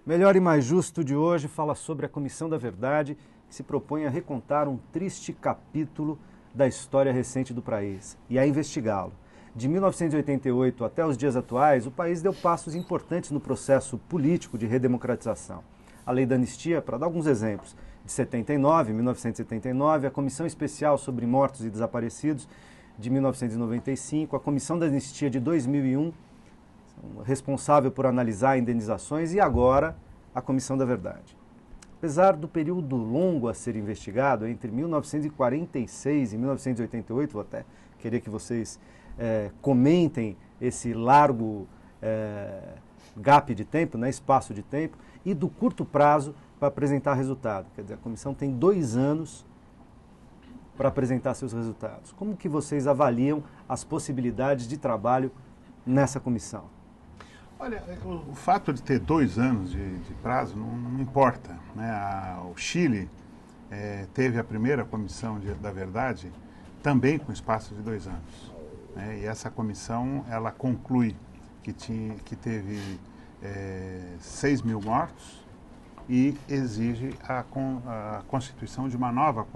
Melhor e Mais Justo de hoje fala sobre a Comissão da Verdade, que se propõe a recontar um triste capítulo da história recente do país e a investigá-lo. De 1988 até os dias atuais, o país deu passos importantes no processo político de redemocratização. A Lei da Anistia, para dar alguns exemplos, de 1979, a Comissão Especial sobre Mortos e Desaparecidos, de 1995, a Comissão da Anistia de 2001, responsável por analisar indenizações, e agora a Comissão da Verdade. Apesar do período longo a ser investigado, entre 1946 e 1988, vou até querer que vocês comentem esse largo gap de tempo, espaço de tempo, e do curto prazo para apresentar resultado. Quer dizer, a comissão tem 2 anos para apresentar seus resultados. Como que vocês avaliam as possibilidades de trabalho nessa comissão? Olha, o fato de ter 2 anos de prazo não importa, né? O Chile teve a primeira comissão da verdade também com espaço de 2 anos. Né? E essa comissão, ela conclui que teve 6 mil mortos e exige a constituição de uma nova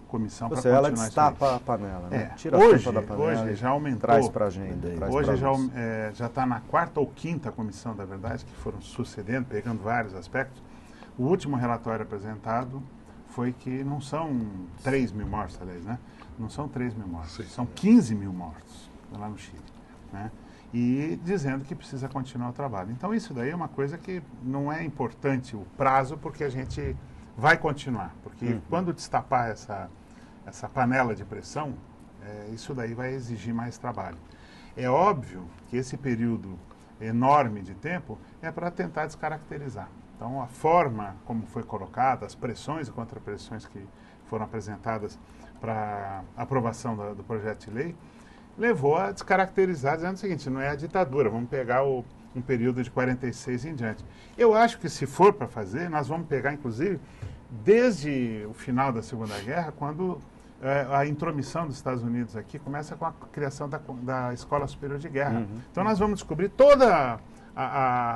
comissão para continuar. Ela destapa a panela, né? Tira a tampa da panela. Hoje já aumentou. Traz para a agenda. Hoje já está na 4ª ou 5ª comissão da verdade, que foram sucedendo, pegando vários aspectos. O último relatório apresentado foi que não são 3 mil mortos, aliás, né? Não são 3 mil mortos, são 15 mil mortos lá no Chile, né? E dizendo que precisa continuar o trabalho. Então isso daí é uma coisa que não é importante o prazo, porque a gente vai continuar. Porque quando destapar essa panela de pressão, isso daí vai exigir mais trabalho. É óbvio que esse período enorme de tempo é para tentar descaracterizar. Então a forma como foi colocada, as pressões e contrapressões que foram apresentadas para aprovação do projeto de lei, levou a descaracterizar, dizendo o seguinte: não é a ditadura, vamos pegar um período de 46 em diante. Eu acho que, se for para fazer, nós vamos pegar, inclusive, desde o final da Segunda Guerra, quando a intromissão dos Estados Unidos aqui começa com a criação da Escola Superior de Guerra. Então nós vamos descobrir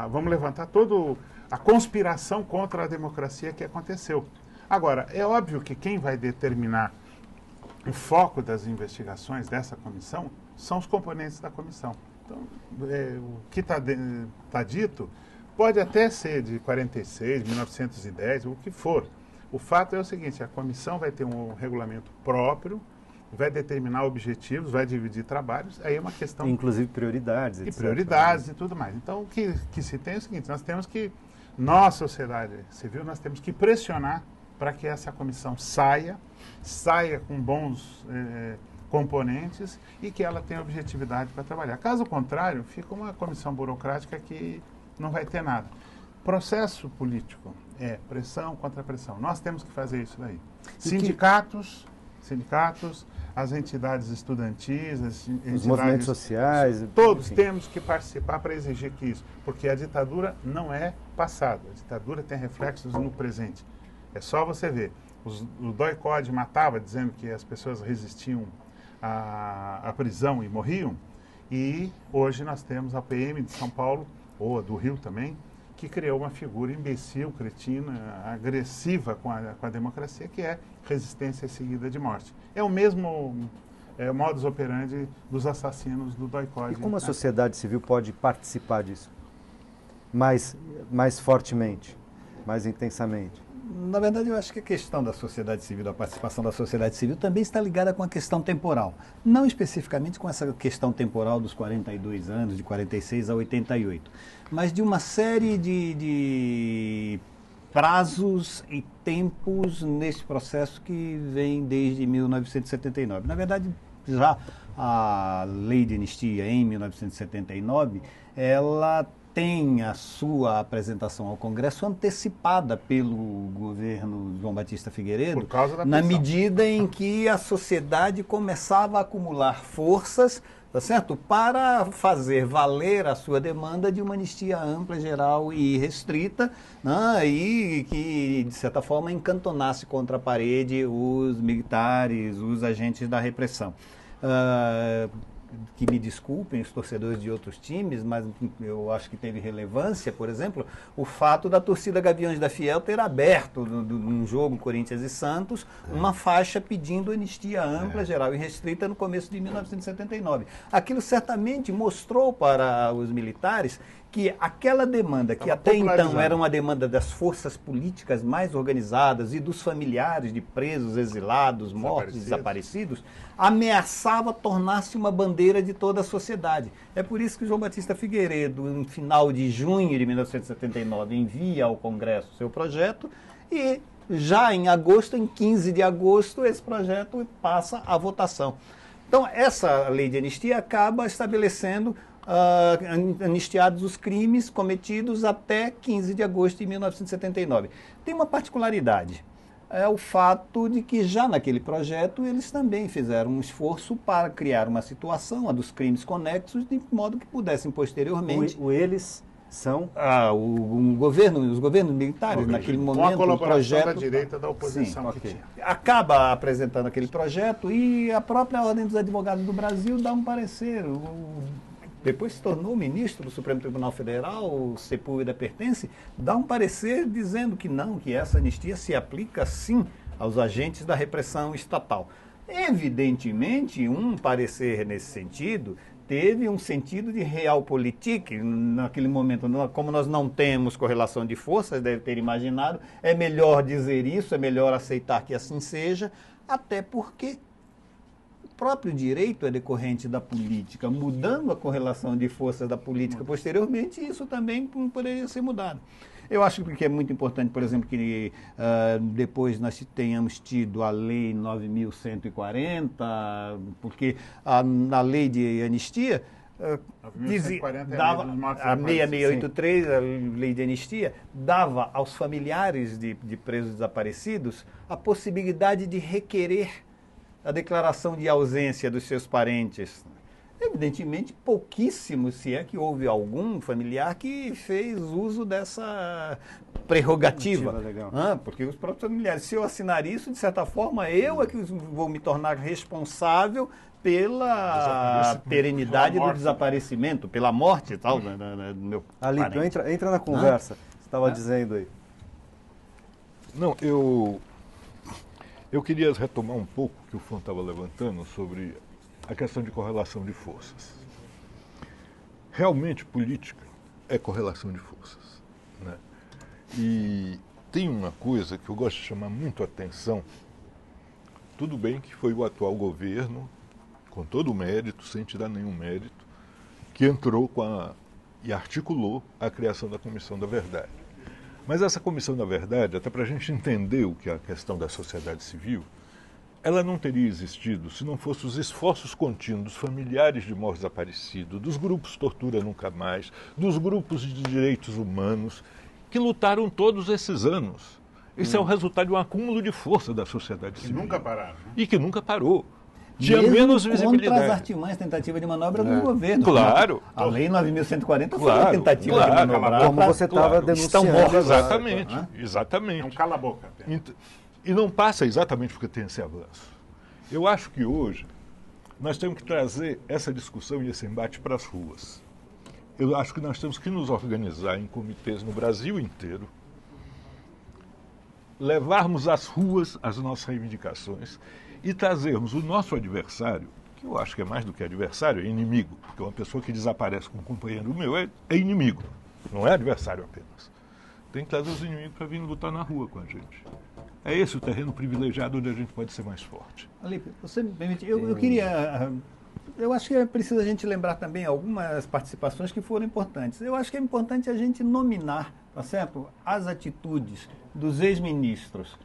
vamos levantar toda a conspiração contra a democracia que aconteceu. Agora, é óbvio que quem vai determinar o foco das investigações dessa comissão são os componentes da comissão. Então, o que está dito pode até ser de 46, 1910, o que for. O fato é o seguinte: a comissão vai ter um regulamento próprio, vai determinar objetivos, vai dividir trabalhos, aí é uma questão... Inclusive prioridades, etc. E prioridades e tudo mais. Então, o que se tem é o seguinte: nós, sociedade civil, nós temos que pressionar para que essa comissão saia com bons componentes e que ela tenha objetividade para trabalhar. Caso contrário, fica uma comissão burocrática que não vai ter nada. Processo político é pressão contra pressão. Nós temos que fazer isso daí. Sindicatos, as entidades estudantis, os movimentos sociais, todos temos que participar para exigir que isso, porque a ditadura não é passado, a ditadura tem reflexos no presente. É só você ver. O DOI-CODE matava, dizendo que as pessoas resistiam à prisão e morriam. E hoje nós temos a PM de São Paulo, ou a do Rio também, que criou uma figura imbecil, cretina, agressiva com a democracia, que é resistência seguida de morte. É o mesmo modus operandi dos assassinos do DOI-CODE. E como a sociedade civil pode participar disso? Mais fortemente, mais intensamente? Na verdade, eu acho que a questão da sociedade civil, da participação da sociedade civil, também está ligada com a questão temporal. Não especificamente com essa questão temporal dos 42 anos, de 46 a 88, mas de uma série de prazos e tempos nesse processo que vem desde 1979. Na verdade, já a Lei de Anistia, em 1979, ela tem a sua apresentação ao Congresso antecipada pelo governo João Batista Figueiredo, na medida em que a sociedade começava a acumular forças, tá certo? Para fazer valer a sua demanda de uma anistia ampla, geral e restrita, né? E que, de certa forma, encantonasse contra a parede os militares, os agentes da repressão. que me desculpem os torcedores de outros times, mas eu acho que teve relevância, por exemplo, o fato da torcida Gaviões da Fiel ter aberto, num jogo Corinthians e Santos, uma faixa pedindo anistia ampla, geral e restrita no começo de 1979. Aquilo certamente mostrou para os militares que aquela demanda, que até então era uma demanda das forças políticas mais organizadas e dos familiares de presos, exilados, mortos, desaparecidos, ameaçava tornar-se uma bandeira de toda a sociedade. É por isso que João Batista Figueiredo, no final de junho de 1979, envia ao Congresso seu projeto e já em agosto, em 15 de agosto, esse projeto passa à votação. Então, essa lei de anistia acaba estabelecendo anistiados os crimes cometidos até 15 de agosto de 1979. Tem uma particularidade, é o fato de que já naquele projeto eles também fizeram um esforço para criar uma situação, a dos crimes conexos, de modo que pudessem posteriormente... Eles são... os governos militares, naquele momento... Com a colaboração projeto, da direita da oposição. Sim, acaba apresentando aquele projeto e a própria Ordem dos Advogados do Brasil dá um parecer. Depois se tornou ministro do Supremo Tribunal Federal, o Sepúlveda Pertence, dá um parecer dizendo que não, que essa anistia se aplica sim aos agentes da repressão estatal. Evidentemente, um parecer nesse sentido teve um sentido de realpolitik. Naquele momento, como nós não temos correlação de forças, deve ter imaginado, é melhor dizer isso, é melhor aceitar que assim seja, até porque o próprio direito é decorrente da política. Mudando a correlação de forças da política posteriormente, isso também poderia ser mudado. Eu acho que é muito importante, por exemplo, que depois nós tenhamos tido a Lei 9.140, porque a lei de anistia dava, a 6683, a lei de anistia, dava aos familiares de presos desaparecidos a possibilidade de requerer a declaração de ausência dos seus parentes. Evidentemente, pouquíssimo, se é que houve algum familiar que fez uso dessa prerrogativa. Porque os próprios familiares, se eu assinar isso, de certa forma, eu é que vou me tornar responsável pela perenidade do desaparecimento, pela morte e tal, do meu Alípio, parente. entra na conversa. Você estava dizendo aí. Não, eu queria retomar um pouco o que o Fon estava levantando sobre a questão de correlação de forças. Realmente, política é correlação de forças, né? E tem uma coisa que eu gosto de chamar muito a atenção. Tudo bem que foi o atual governo, com todo o mérito, sem tirar nenhum mérito, que entrou e articulou a criação da Comissão da Verdade. Mas essa Comissão da Verdade, até para a gente entender o que é a questão da sociedade civil, ela não teria existido se não fossem os esforços contínuos dos familiares de mortos desaparecidos, dos grupos Tortura Nunca Mais, dos grupos de direitos humanos, que lutaram todos esses anos. Isso é o resultado de um acúmulo de força da sociedade civil. E nunca pararam. E que nunca parou. Tinha Mesmo menos contra visibilidade. as artimanhas, tentativa de manobra do governo. Claro. A Lei 9.140 foi Claro, uma tentativa claro. de manobrar. Como você estava denunciando. Estão mortos. Exatamente, É um exatamente. cala-boca. E não passa exatamente porque tem esse avanço. Eu acho que hoje nós temos que trazer essa discussão e esse embate para as ruas. Eu acho que nós temos que nos organizar em comitês no Brasil inteiro, levarmos às ruas as nossas reivindicações e trazermos o nosso adversário, que eu acho que é mais do que adversário, é inimigo, porque uma pessoa que desaparece com um companheiro meu é inimigo, não é adversário apenas. Tem que trazer os inimigos para vir lutar na rua com a gente. É esse o terreno privilegiado onde a gente pode ser mais forte. Alípio, você me permite, eu queria... Eu acho que é preciso a gente lembrar também algumas participações que foram importantes. Eu acho que é importante a gente nominar, tá certo, as atitudes dos ex-ministros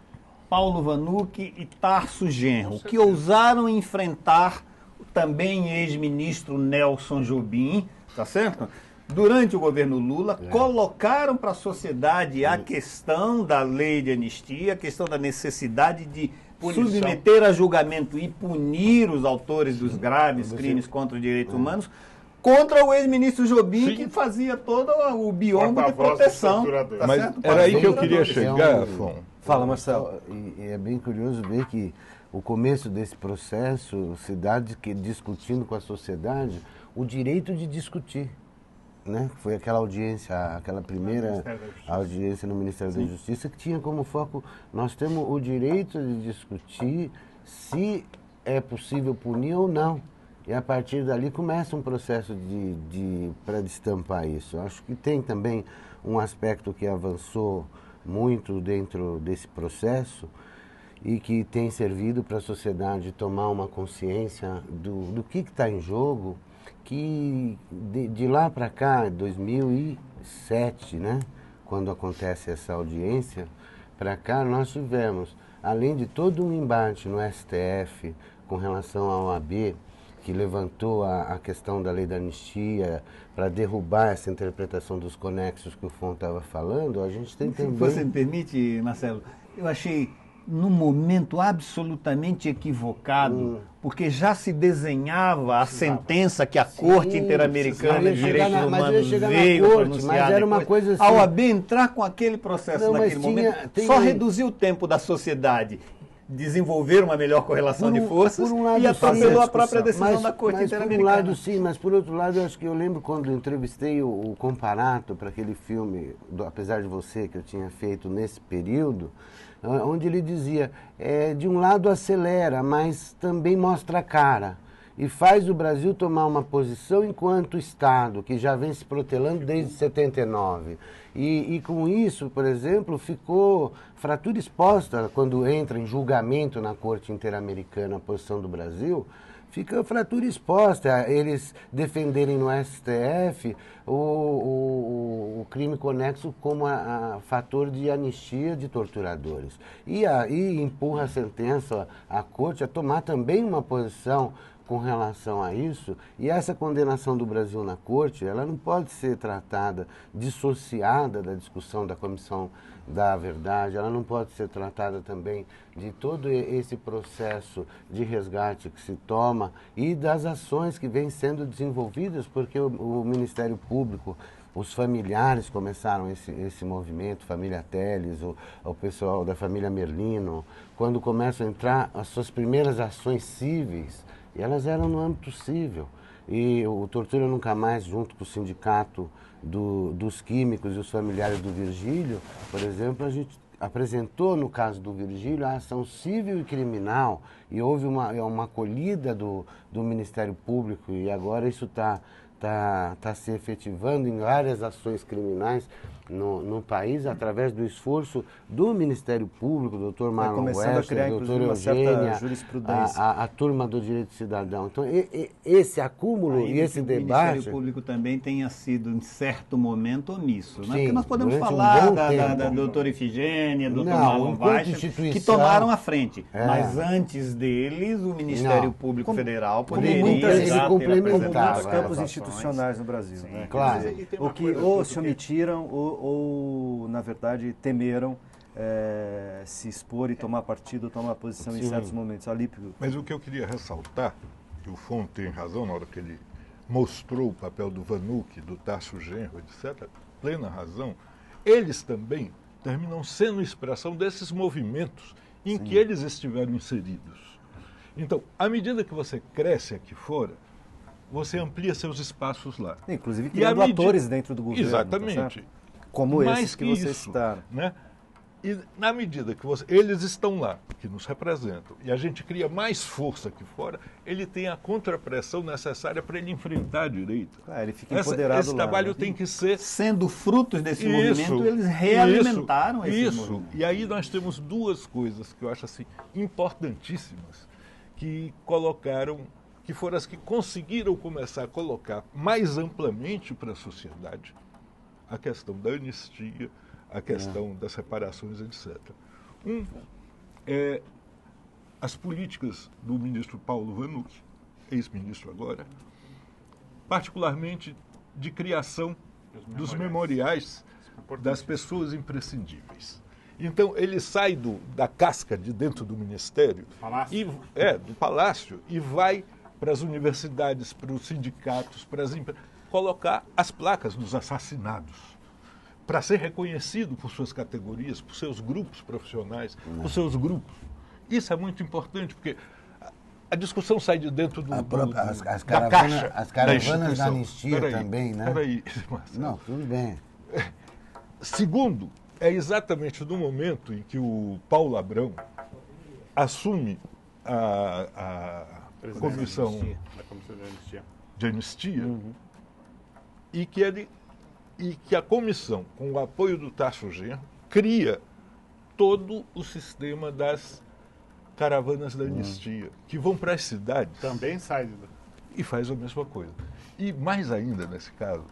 Paulo Vanuc e Tarso Genro, que ousaram enfrentar também ex-ministro Nelson Jobim, tá certo? Durante o governo Lula, colocaram para a sociedade a questão da lei de anistia, a questão da necessidade de submeter a julgamento e punir os autores dos graves crimes contra os direitos humanos, contra o ex-ministro Jobim, que fazia todo o biombo de proteção. Tá Mas certo? era aí que eu queria chegar, Fon. Fala, Marcelo. E é bem curioso ver que o começo desse processo se dá discutindo com a sociedade o direito de discutir. Né? Foi aquela audiência, aquela primeira audiência no Ministério da Justiça que tinha como foco, nós temos o direito de discutir se é possível punir ou não. E a partir dali começa um processo para destampar isso. Acho que tem também um aspecto que avançou muito dentro desse processo e que tem servido para a sociedade tomar uma consciência do que está em jogo, que de lá para cá, 2007, né, quando acontece essa audiência, para cá nós tivemos, além de todo um embate no STF com relação ao OAB, que levantou a questão da lei da anistia para derrubar essa interpretação dos conexos que o Fon estava falando, a gente tem também... Se você me permite, Marcelo, eu achei num momento absolutamente equivocado, porque já se desenhava a sentença que a Corte Interamericana de Direitos Humanos veio pronunciar, mas era uma coisa assim, a OAB entrar com aquele processo naquele momento, só reduziu o tempo da sociedade desenvolver uma melhor correlação de forças e atropelou a própria decisão da Corte Interamericana. Por um lado, sim, mas por outro lado, eu acho que eu lembro quando eu entrevistei o Comparato para aquele filme, Apesar de Você, que eu tinha feito nesse período, onde ele dizia, de um lado acelera, mas também mostra a cara. E faz o Brasil tomar uma posição enquanto Estado, que já vem se protelando desde 79. E com isso, por exemplo, ficou fratura exposta quando entra em julgamento na Corte Interamericana a posição do Brasil, fica fratura exposta, eles defenderem no STF o crime conexo como a fator de anistia de torturadores. E aí empurra a sentença à Corte a tomar também uma posição com relação a isso, e essa condenação do Brasil na Corte, ela não pode ser tratada dissociada da discussão da Comissão da Verdade, ela não pode ser tratada também de todo esse processo de resgate que se toma e das ações que vêm sendo desenvolvidas, porque o Ministério Público, os familiares começaram esse movimento, família Teles, o pessoal da família Merlino, quando começam a entrar as suas primeiras ações cíveis, e elas eram no âmbito civil. E o Tortura Nunca Mais, junto com o sindicato dos químicos e os familiares do Virgílio, por exemplo, a gente apresentou, no caso do Virgílio, a ação civil e criminal, e houve uma acolhida do Ministério Público, e agora isso está se efetivando em várias ações criminais no país, através do esforço do Ministério Público, do Dr. Marlon Wester, do Dr. Eugênia, a turma do Direito Cidadão. Então, esse acúmulo e esse debate... O Ministério Público também tenha sido, em certo momento, omisso. Né? Sim, porque nós podemos falar da doutora Ifigênia, do Dr. Marlon Wester, que tomaram a frente. Mas antes deles, o Ministério Público Federal poderia se complementar os campos institucionais no Brasil. Sim, né? claro. O que ou se omitiram ou, na verdade, temeram se expor e tomar partido, tomar posição em certos momentos. Alípio. Mas o que eu queria ressaltar, que o Fon tem razão na hora que ele mostrou o papel do Vanuc, do Tasso Genro, etc., plena razão, eles também terminam sendo expressão desses movimentos em que eles estiveram inseridos. Então, à medida que você cresce aqui fora, você amplia seus espaços lá. Inclusive criando atores dentro do governo. Exatamente. Tá, como esses que vocês citaram. Né? E na medida que eles estão lá, que nos representam, e a gente cria mais força aqui fora, ele tem a contrapressão necessária para ele enfrentar direito. Ele fica empoderado esse lá, trabalho né? tem que ser... Sendo frutos desse movimento, eles realimentaram esse movimento. E aí nós temos duas coisas que eu acho assim importantíssimas, que foram as que conseguiram começar a colocar mais amplamente para a sociedade a questão da anistia, a questão das reparações, etc. As políticas do ministro Paulo Vanuc, ex-ministro agora, particularmente de criação dos memoriais das pessoas imprescindíveis. Então, ele sai da casca de dentro do Ministério, do Palácio, e vai para as universidades, para os sindicatos, para as empresas, colocar as placas dos assassinados, para ser reconhecido por suas categorias, por seus grupos profissionais, por seus grupos. Isso é muito importante, porque a discussão sai de dentro As da caravanas, caixa as da caravanas da instituição. anistia também, né? Peraí, Marcelo. Não, tudo bem. Segundo, é exatamente no momento em que o Paulo Abrão assume a comissão Da Comissão de Anistia. de anistia e que a comissão, com o apoio do Tasso Genro, cria todo o sistema das caravanas da anistia, que vão para as cidades Também sai e faz a mesma coisa. E mais ainda, nesse caso,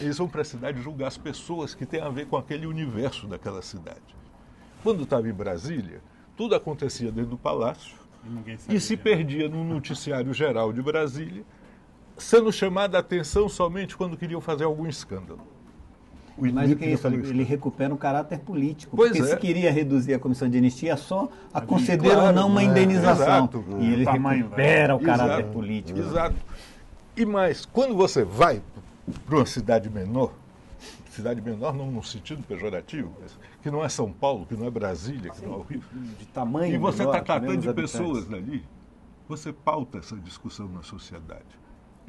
eles vão para a cidade julgar as pessoas que têm a ver com aquele universo daquela cidade. Quando estava em Brasília, tudo acontecia dentro do palácio e ninguém e sabia. se perdia no noticiário geral de Brasília, sendo chamada a atenção somente quando queriam fazer algum escândalo. Mais do que isso, ele recupera o caráter político. Pois Porque é. se queria reduzir a comissão de anistia só a conceder claro, ou não uma indenização. exato. E ele O tamanho, recupera o caráter Exato, político. Exato. E mais, quando você vai para uma cidade menor não no sentido pejorativo, mas que não é São Paulo, que não é Brasília, que não é o Rio, De tamanho e você menor, está tratando menos de habitantes. pessoas dali, você pauta essa discussão na sociedade.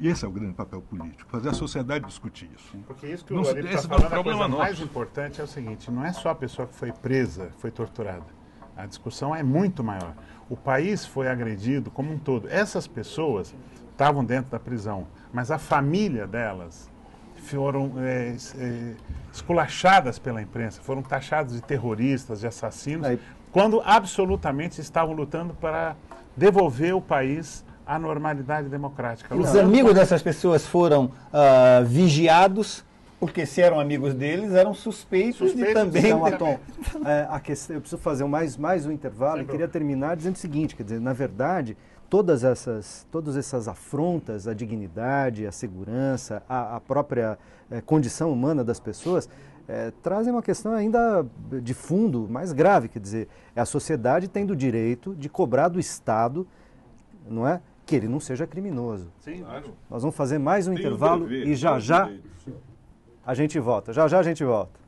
E esse é o grande papel político, fazer a sociedade discutir isso. Porque isso que Não o se- Alípio está esse não é falando, o a coisa problema mais nosso. importante é o seguinte, não é só a pessoa que foi presa, foi torturada. A discussão é muito maior. O país foi agredido como um todo. Essas pessoas estavam dentro da prisão, mas a família delas foram esculachadas pela imprensa, foram taxados de terroristas, de assassinos, Aí- quando absolutamente estavam lutando para devolver o país à normalidade democrática. Os amigos dessas pessoas foram vigiados, porque se eram amigos deles, eram suspeitos de também... Então, Atom, a questão, eu preciso fazer mais um intervalo e queria terminar dizendo o seguinte, quer dizer, na verdade, todas essas afrontas à dignidade, à segurança, à própria condição humana das pessoas, trazem uma questão ainda de fundo mais grave, quer dizer, é a sociedade tendo o direito de cobrar do Estado, não é, que ele não seja criminoso. Sim, claro. Nós vamos fazer mais um Tem o intervalo dever, e já tem o já direito. a gente volta. Já já a gente volta.